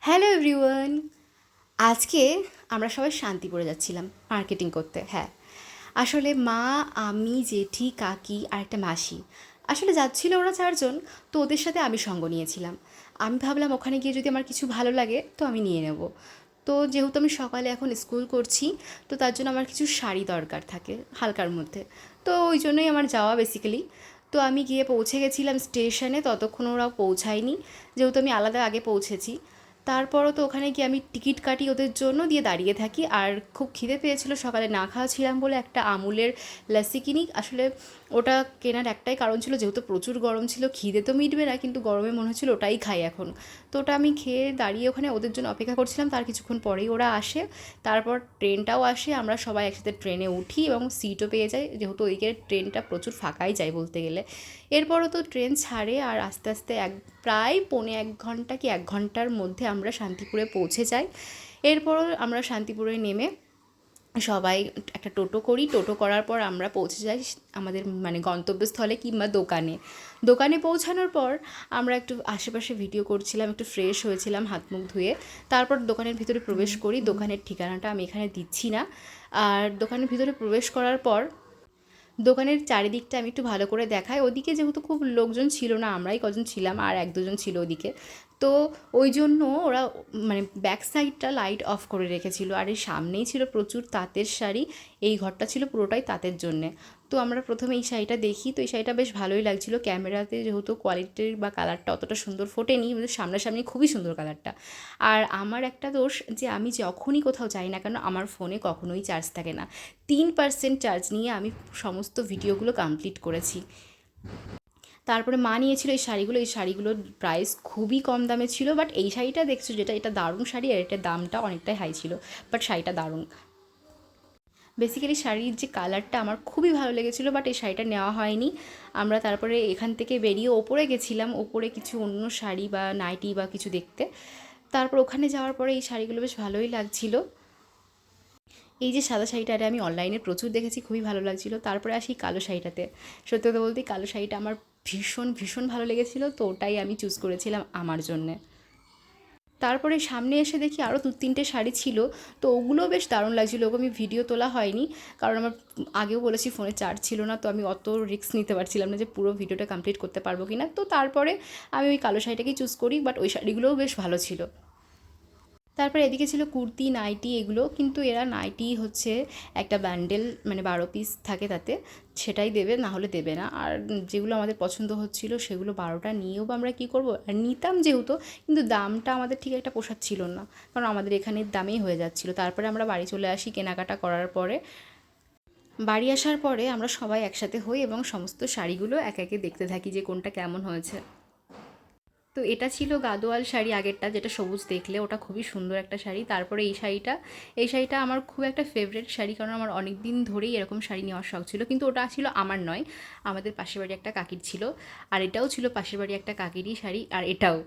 Hello everyone. আজকে আমরা সবাই শান্তিপুরে যাচ্ছিলাম মার্কেটিং করতে। হ্যাঁ, আসলে মা, আমি, জেঠি, কাকি আর একটা মাসি আসলে যাচ্ছিল, ওরা চারজন। তো ওদের সাথে আমি সঙ্গ নিয়েছিলাম। আমি ভাবলাম ওখানে গিয়ে যদি আমার কিছু ভালো লাগে তো আমি নিয়ে নেব। তো যেহেতু আমি সকালে এখন স্কুল করছি, তো তার জন্য আমার কিছু শাড়ি দরকার থাকে হালকার মধ্যে। তো ওই জন্যই আমার যাওয়া বেসিক্যালি। তো আমি গিয়ে পৌঁছে গেছিলাম স্টেশনে, ততক্ষণ ওরা পৌঁছায়নি, যেহেতু আমি আলাদা আগে পৌঁছেছি। তারপরও তো ওখানে গিয়ে আমি টিকিট কাটি ওদের জন্য, দিয়ে দাঁড়িয়ে থাকি। আর খুব খিদে পেয়েছিল, সকালে না খাওয়া ছিলাম বলে একটা আমুলের লাসি কিনি। আসলে ওটা কেনার একটাই কারণ ছিল, যেহেতু প্রচুর গরম ছিল, খিদে তো মিটবে না, কিন্তু গরমে মনে হচ্ছিল ওটাই খাই এখন। তো ওটা আমি খেয়ে দাঁড়িয়ে ওখানে ওদের জন্য অপেক্ষা করছিলাম। তার কিছুক্ষণ পরেই ওরা আসে। তারপর ট্রেনটাও আসে, আমরা সবাই একসাথে ট্রেনে উঠি এবং সিটও পেয়ে যাই, যেহেতু ওইদিকে ট্রেনটা প্রচুর ফাঁকাই যায় বলতে গেলে। এরপরও তো ট্রেন ছাড়ে, আর আস্তে আস্তে প্রায় 1.25 ঘন্টা কি 1 ঘন্টার মধ্যে আমরা শান্তিপুরে পৌঁছে যাই। এরপরও আমরা শান্তিপুরে নেমে সবাই একটা টোটো করি। টোটো করার পর আমরা পৌঁছে যাই আমাদের গন্তব্যস্থলে কিংবা দোকানে। দোকানে পৌঁছানোর পর আমরা একটু আশেপাশে ভিডিও করছিলাম, একটু ফ্রেশ হয়েছিলাম হাত মুখ ধুয়ে। তারপর দোকানের ভিতরে প্রবেশ করি। দোকানের ঠিকানাটা আমি এখানে দিচ্ছি না। আর দোকানের ভিতরে প্রবেশ করার পর দোকানের চারিদিকটা আমি একটু ভালো করে দেখাই। ওদিকে যেহেতু খুব লোকজন ছিল না, আমরাই কজন ছিলাম, আর এক দুজন ছিল ওদিকে। তো ওই জন্য ওরা ব্যাক সাইডটা লাইট অফ করে রেখেছিল, আর এই সামনেই ছিল প্রচুর তাঁতের শাড়ি। এই ঘরটা ছিল পুরোটাই তাঁতের জন্যে। তো আমরা প্রথমে এই শাড়িটা দেখি, তো এই শাড়িটা বেশ ভালোই লাগছিল। ক্যামেরাতে যেহেতু কোয়ালিটির বা কালারটা অতটা সুন্দর ফোটেনি, কিন্তু সামনাসামনি খুবই সুন্দর কালারটা। আর আমার একটা দোষ, যে আমি যখনই কোথাও যাই না কেন, আমার ফোনে কখনোই চার্জ থাকে না। 3% চার্জ নিয়ে আমি সমস্ত ভিডিওগুলো কমপ্লিট করেছি। তারপরে মা নিয়েছিল এই শাড়িগুলো। এই শাড়িগুলোর প্রাইস খুবই কম দামে ছিল, বাট এই শাড়িটা দেখছো যেটা, এটা দারুণ শাড়ি, আর এটার দামটা অনেকটাই হাই ছিল, বাট শাড়িটা দারুণ। বেসিক্যালি শাড়ির যে কালারটা আমার খুবই ভালো লেগেছিলো, বাট এই শাড়িটা নেওয়া হয়নি। আমরা তারপরে এখান থেকে বেরিয়ে ওপরে গেছিলাম, ওপরে কিছু অন্য শাড়ি বা নাইটি বা কিছু দেখতে। তারপর ওখানে যাওয়ার পরে এই শাড়িগুলো বেশ ভালোই লাগছিলো। এই যে সাদা শাড়িটা, এটা আমি অনলাইনে প্রচুর দেখেছি, খুবই ভালো লাগছিলো। তারপরে আসি কালো শাড়িটাতে। সত্যি কথা বলতে কালো শাড়িটা আমার ভীষণ ভীষণ ভালো লেগেছিলো, তো ওটাই আমি চুজ করেছিলাম আমার জন্যে। তারপরে সামনে এসে দেখি আরও 2-3টে শাড়ি ছিল, তো ওগুলোও বেশ দারুণ লাগছিলো। ওগুলো আমি ভিডিও তোলা হয়নি, কারণ আমার আগেও বলেছি ফোনে চার্জ ছিল না, তো আমি অত রিস্ক নিতে পারছিলাম না যে পুরো ভিডিওটা কমপ্লিট করতে পারবো কি না। তো তারপরে আমি ওই কালো শাড়িটাকেই চুজ করি, বাট ওই শাড়িগুলোও বেশ ভালো ছিল। তারপরে এদিকে ছিল কুর্তি, নাইটি এগুলো, কিন্তু এরা নাইটি হচ্ছে একটা ব্যান্ডেল, 12 পিস থাকে তাতে, সেটাই দেবে, না হলে দেবে না। আর যেগুলো আমাদের পছন্দ হচ্ছিল সেগুলো 12টা নিয়েও বা আমরা কী করবো, আর নিতাম যেহেতু, কিন্তু দামটা আমাদের ঠিক একটা পোষাচ্ছিল না, কারণ আমাদের এখানের দামেই হয়ে যাচ্ছিলো। তারপরে আমরা বাড়ি চলে আসি কেনাকাটা করার পরে। বাড়ি আসার পরে আমরা সবাই একসাথে হই এবং সমস্ত শাড়িগুলো একে একে দেখতে থাকি যে কোনটা কেমন হয়েছে। তো এটা ছিল গাদোয়াল শাড়ি আগেরটা, যেটা সবুজ দেখলে, ওটা খুবই সুন্দর একটা শাড়ি। তারপরে এই শাড়িটা আমার খুব একটা ফেভারিট শাড়ি, কারণ আমার অনেক দিন ধরেই এরকম শাড়ি নেওয়ার শখ ছিল, কিন্তু ওটা ছিল আমার নয়, আমাদের পাশের বাড়ি একটা কাকির ছিল। আর এটাও ছিল পাশের বাড়ি একটা কাকিরই শাড়ি, আর এটাও।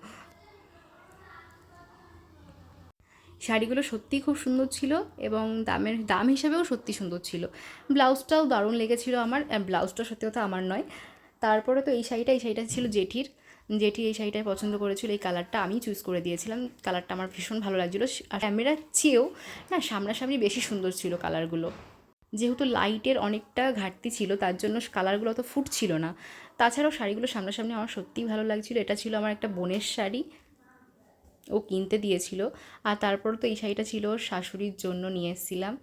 শাড়িগুলো সত্যিই খুব সুন্দর ছিল, এবং দাম হিসাবেও সত্যি সুন্দর ছিল। ব্লাউজটাও দারুণ লেগেছিলো আমার। ব্লাউজটা সত্যি কথা আমার নয়। তারপরে তো এই শাড়িটা ছিল জেঠির। জেঠি এই শাড়িটাই পছন্দ করেছিল, এই কালারটা আমি চুজ করে দিয়েছিলাম। কালারটা আমার ভীষণ ভালো লাগছিলো, আর ক্যামেরার চেয়েও না সামনাসামনি বেশি সুন্দর ছিল কালারগুলো। যেহেতু লাইটের অনেকটা ঘাটতি ছিল, তার জন্য কালারগুলো অত ফুটছিল না। তাছাড়াও শাড়িগুলো সামনাসামনি আমার সত্যিই ভালো লাগছিলো। এটা ছিল আমার একটা বোনের শাড়ি, ও কিনতে দিয়েছিল। আর তারপর তো এই শাড়িটা ছিল ওর শাশুড়ির জন্য নিয়ে এসেছিলাম।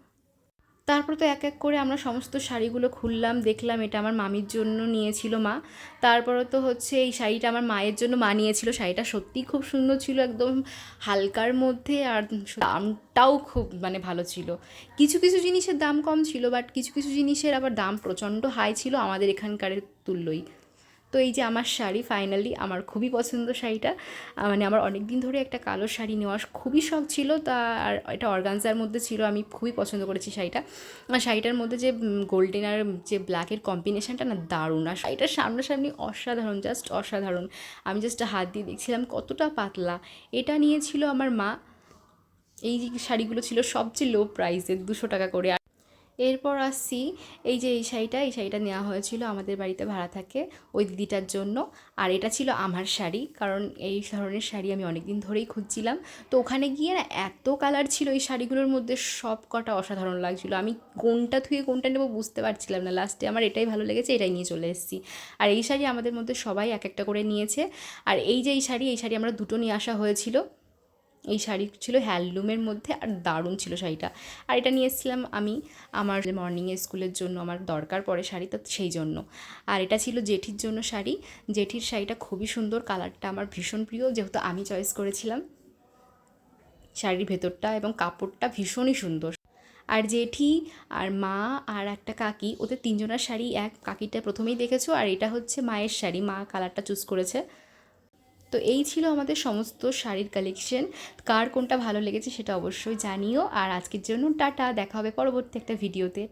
তারপর তো এক এক করে আমরা সমস্ত শাড়িগুলো খুললাম, দেখলাম। এটা আমার মামির জন্য নিয়েছিল মা। তারপরে তো হচ্ছে এই শাড়িটা আমার মায়ের জন্য মা নিয়েছিল। শাড়িটা সত্যিই খুব সুন্দর ছিল, একদম হালকার মধ্যে, আর দামটাও খুব ভালো ছিল। কিছু কিছু জিনিসের দাম কম ছিল, বাট কিছু কিছু জিনিসের আবার দাম প্রচণ্ড হাই ছিল আমাদের এখানকারের তুল্যই। তো এই যে আমার শাড়ি, ফাইনালি আমার খুবই পছন্দ শাড়িটা। আমার অনেক দিন ধরে একটা কালো শাড়ি নেওয়ার খুবই শখ ছিল, তা আর এটা অর্গানজার মধ্যে ছিল, আমি খুবই পছন্দ করেছি শাড়িটা। আর শাড়িটার মধ্যে যে গোল্ডেন আর যে ব্ল্যাকের কম্বিনেশনটা না দারুণ, আর শাড়িটার সামনাসামনি অসাধারণ, জাস্ট অসাধারণ। আমি জাস্ট হাত দিয়ে দেখছিলাম কতটা পাতলা। এটা নিয়েছিল আমার মা। এই যে শাড়িগুলো ছিল সবচেয়ে লো প্রাইসের, 200 টাকা করে। এরপর আসছি এই শাড়িটা নেওয়া হয়েছিল আমাদের বাড়িতে ভাড়া থাকে ওই দিদিটার জন্য। আর এটা ছিল আমার শাড়ি, কারণ এই ধরনের শাড়ি আমি অনেক দিন ধরেই খুঁজছিলাম। তো ওখানে গিয়ে না এত কালার ছিল এই শাড়িগুলোর মধ্যে, সব কটা অসাধারণ লাগছিলো। আমি কোনটা থুয়ে কোনটা নেবো বুঝতে পারছিলাম না, লাস্টে আমার এটাই ভালো লেগেছে, এটাই নিয়ে চলে এসেছি। আর এই শাড়ি আমাদের মধ্যে সবাই এক একটা করে নিয়েছে। আর এই শাড়ি আমরা দুটো নিয়ে আসা হয়েছিল। এই শাড়ি ছিল হ্যান্ডলুমের মধ্যে, আর দারুণ ছিল শাড়িটা। আর এটা নিয়ে এসেছিলাম আমি আমার মর্নিংয়ে স্কুলের জন্য, আমার দরকার পড়ে শাড়ি, তো সেই জন্য। আর এটা ছিল জেঠির জন্য শাড়ি। জেঠির শাড়িটা খুবই সুন্দর, কালারটা আমার ভীষণ প্রিয়, যেহেতু আমি চয়েস করেছিলাম। শাড়ির ভেতরটা এবং কাপড়টা ভীষণই সুন্দর। আর জেঠি আর মা আর একটা কাকি, ওদের তিনজনের শাড়ি এক, কাকিটা প্রথমেই দেখেছো, আর এটা হচ্ছে মায়ের শাড়ি, মা কালারটা চুজ করেছে। তো এই ছিল আমাদের সমস্ত শাড়ির কালেকশন। কার কোনটা ভালো লেগেছে সেটা অবশ্যই জানিও। আর আজকের জন্য টাটা, দেখা হবে পরবর্তী একটা ভিডিওতে।